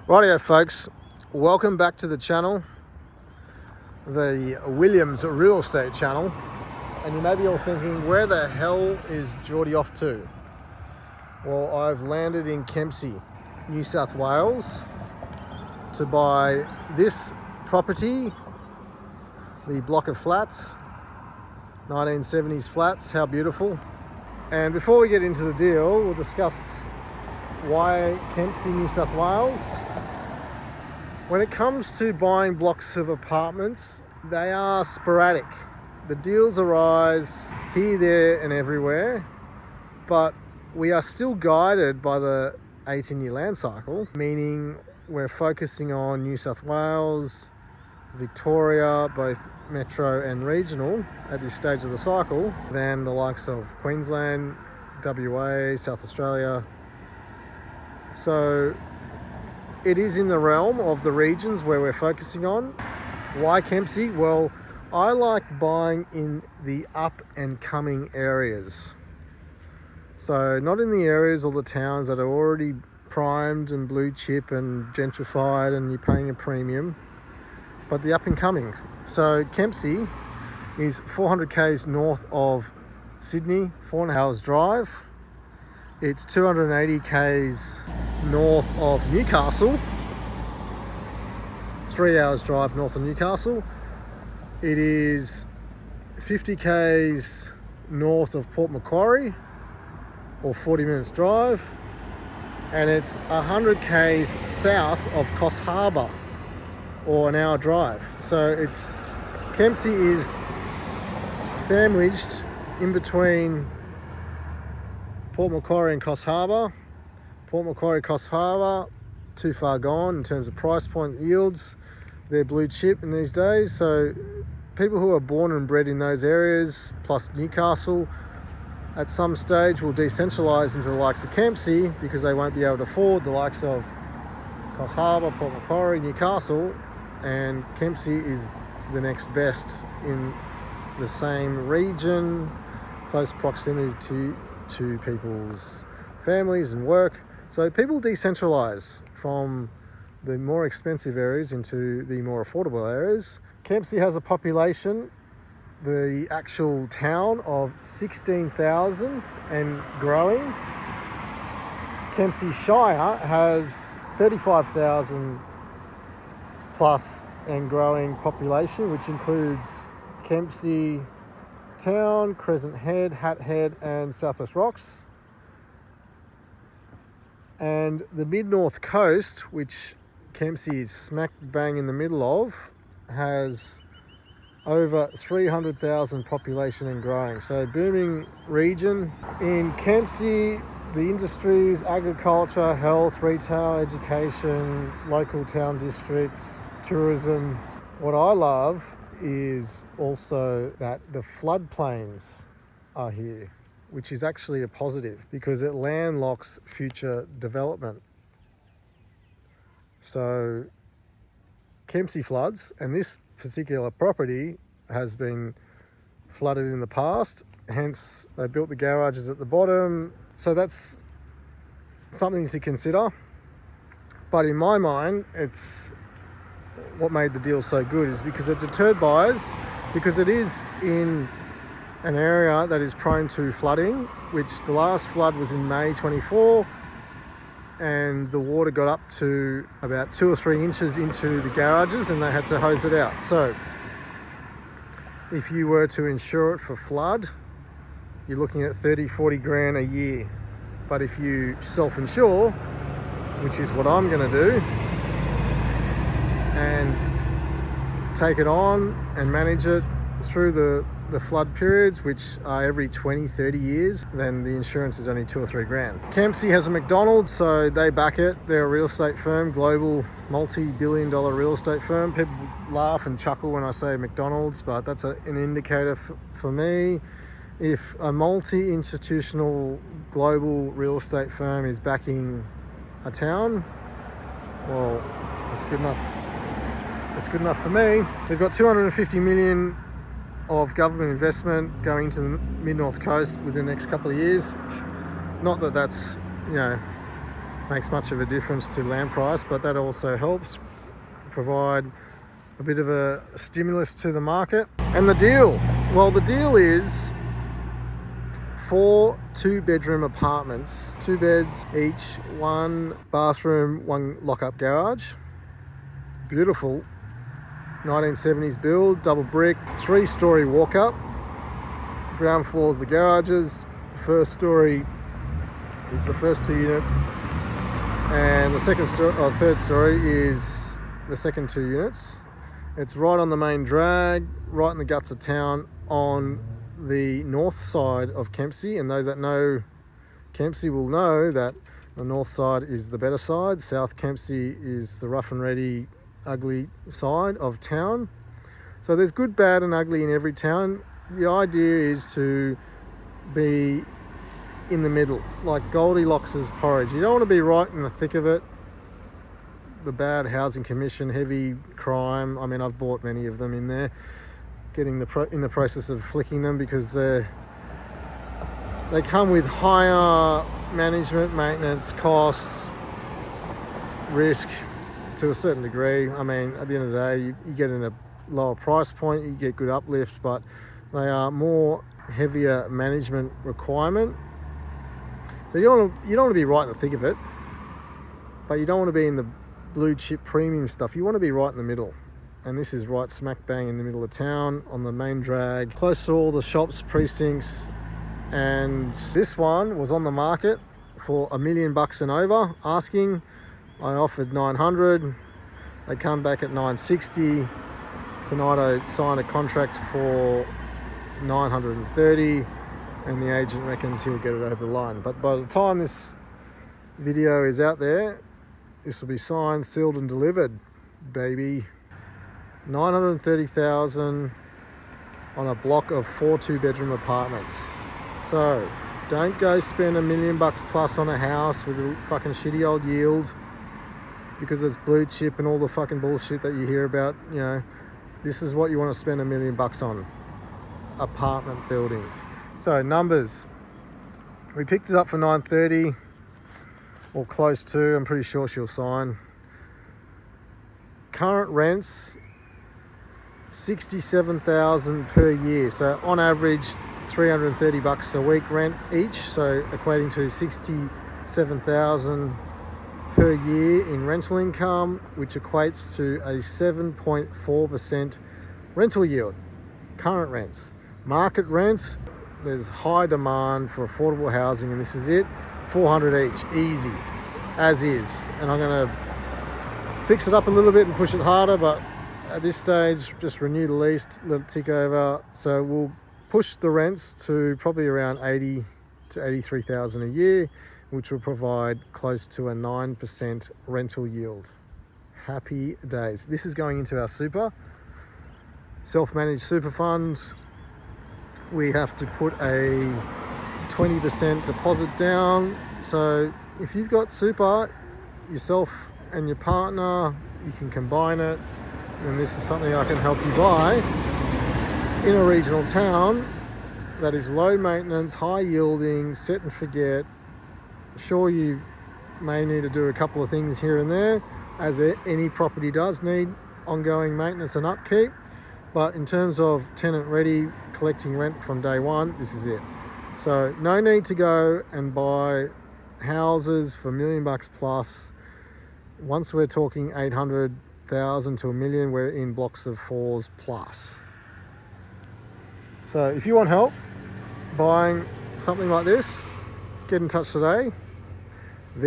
Rightio folks, welcome back to the channel, the Williams Real Estate channel. And you may be all thinking, where the hell is Geordie off to? Well, I've landed in Kempsey, New South Wales, to buy this property, the block of flats, 1970s flats, how beautiful. And before we get into the deal, we'll discuss why Kempsey, New South Wales. When it comes to buying blocks of apartments, they are sporadic. The deals arise here, there and everywhere, but we are still guided by the 18-year land cycle, meaning we're focusing on New South Wales, Victoria, both metro and regional at this stage of the cycle, than the likes of Queensland, WA, South Australia. So it is in the realm of the regions where we're focusing on. Why Kempsey? Well, I like buying in the up and coming areas. So not in the areas or the towns that are already primed and blue chip and gentrified and you're paying a premium, but the up and coming. So Kempsey is 400 k's north of Sydney, 4.5 hours drive. It's 280 k's north of Newcastle, 3 hours drive north of Newcastle. It is 50 k's north of Port Macquarie, or 40 minutes drive, and it's 100 k's south of Coffs Harbour, or an hour drive. So Kempsey is sandwiched in between Port Macquarie and Coffs Harbour. Port Macquarie, Coffs Harbour, too far gone in terms of price point yields. They're blue chip in these days, so people who are born and bred in those areas, plus Newcastle, at some stage will decentralise into the likes of Kempsey because they won't be able to afford the likes of Coffs Harbour, Port Macquarie, Newcastle, and Kempsey is the next best in the same region, close proximity to people's families and work. So people decentralise from the more expensive areas into the more affordable areas. Kempsey has a population, the actual town, of 16,000 and growing. Kempsey Shire has 35,000 plus and growing population, which includes Kempsey Town, Crescent Head, Hat Head and Southwest Rocks. And the mid-north coast, which Kempsey is smack bang in the middle of, has over 300,000 population and growing. So booming region. In Kempsey, the industries, agriculture, health, retail, education, local town districts, tourism. What I love is also that the floodplains are here, which is actually a positive because it landlocks future development. So Kempsey floods, and this particular property has been flooded in the past, hence they built the garages at the bottom. So that's something to consider. But in my mind, it's what made the deal so good is because it deterred buyers, because it is in an area that is prone to flooding, which the last flood was in May 24, and the water got up to about 2 or 3 inches into the garages and they had to hose it out. So if you were to insure it for flood, you're looking at 30-40 grand a year. But if you self-insure, which is what I'm going to do, and take it on and manage it through the flood periods, which are every 20-30 years, then the insurance is only 2 or 3 grand. Kempsey has a McDonald's, so they back it. They're a real estate firm, global multi-billion dollar real estate firm. People laugh and chuckle when I say McDonald's, but that's an indicator for me. If a multi-institutional global real estate firm is backing a town, well, it's good enough. It's good enough for me. We've got 250 million of government investment going into the mid-north coast within the next couple of years. Not that that's, makes much of a difference to land price, but that also helps provide a bit of a stimulus to the market. And the deal, well, the deal is 4 2-bedroom apartments, 2 beds each, 1 bathroom, 1 lock-up garage. Beautiful 1970s build, double brick, 3-story walk-up. Ground floor is the garages. First story is the first 2 units, and the third story is the second 2 units. It's right on the main drag, right in the guts of town, on the north side of Kempsey, and those that know Kempsey will know that the north side is the better side. South Kempsey is the rough and ready, ugly side of town. So there's good, bad and ugly in every town. The idea is to be in the middle, like Goldilocks' porridge. You don't want to be right in the thick of it. The bad housing commission, heavy crime. I mean, I've bought many of them in there, getting in the process of flicking them, because they come with higher management, maintenance costs, risk to a certain degree. I mean, at the end of the day, you get in a lower price point, you get good uplift, but they are more heavier management requirement. So you don't want to be right in the thick of it, but you don't want to be in the blue chip premium stuff. You want to be right in the middle, and this is right smack bang in the middle of town on the main drag, close to all the shops, precincts. And this one was on the market for $1 million and over asking. I offered 900. They come back at 960. Tonight I signed a contract for 930, and the agent reckons he'll get it over the line. But by the time this video is out there, this will be signed, sealed and delivered, baby. 930,000 on a block of 4 2-bedroom apartments. So don't go spend $1 million plus on a house with a fucking shitty old yield because it's blue chip and all the fucking bullshit that you hear about. You know, this is what you want to spend $1 million on: apartment buildings. So numbers, we picked it up for 930 or close to. I'm pretty sure she'll sign. Current rents $67,000 per year, so on average $330 a week rent each, so equating to $67,000 per year in rental income, which equates to a 7.4% rental yield. Current rents. Market rents, there's high demand for affordable housing, and this is it. 400 each, easy, as is. And I'm going to fix it up a little bit and push it harder, but at this stage, just renew the lease, let it tick over. So we'll push the rents to probably around 80 to 83,000 a year, which will provide close to a 9% rental yield. Happy days. This is going into our super, self-managed super fund. We have to put a 20% deposit down. So if you've got super, yourself and your partner, you can combine it. And this is something I can help you buy in a regional town that is low maintenance, high yielding, set and forget. Sure, you may need to do a couple of things here and there, as any property does need ongoing maintenance and upkeep. But in terms of tenant ready, collecting rent from day one, this is it. So no need to go and buy houses for $1 million plus. Once we're talking 800,000 to $1 million, we're in blocks of 4s plus. So if you want help buying something like this, get in touch today.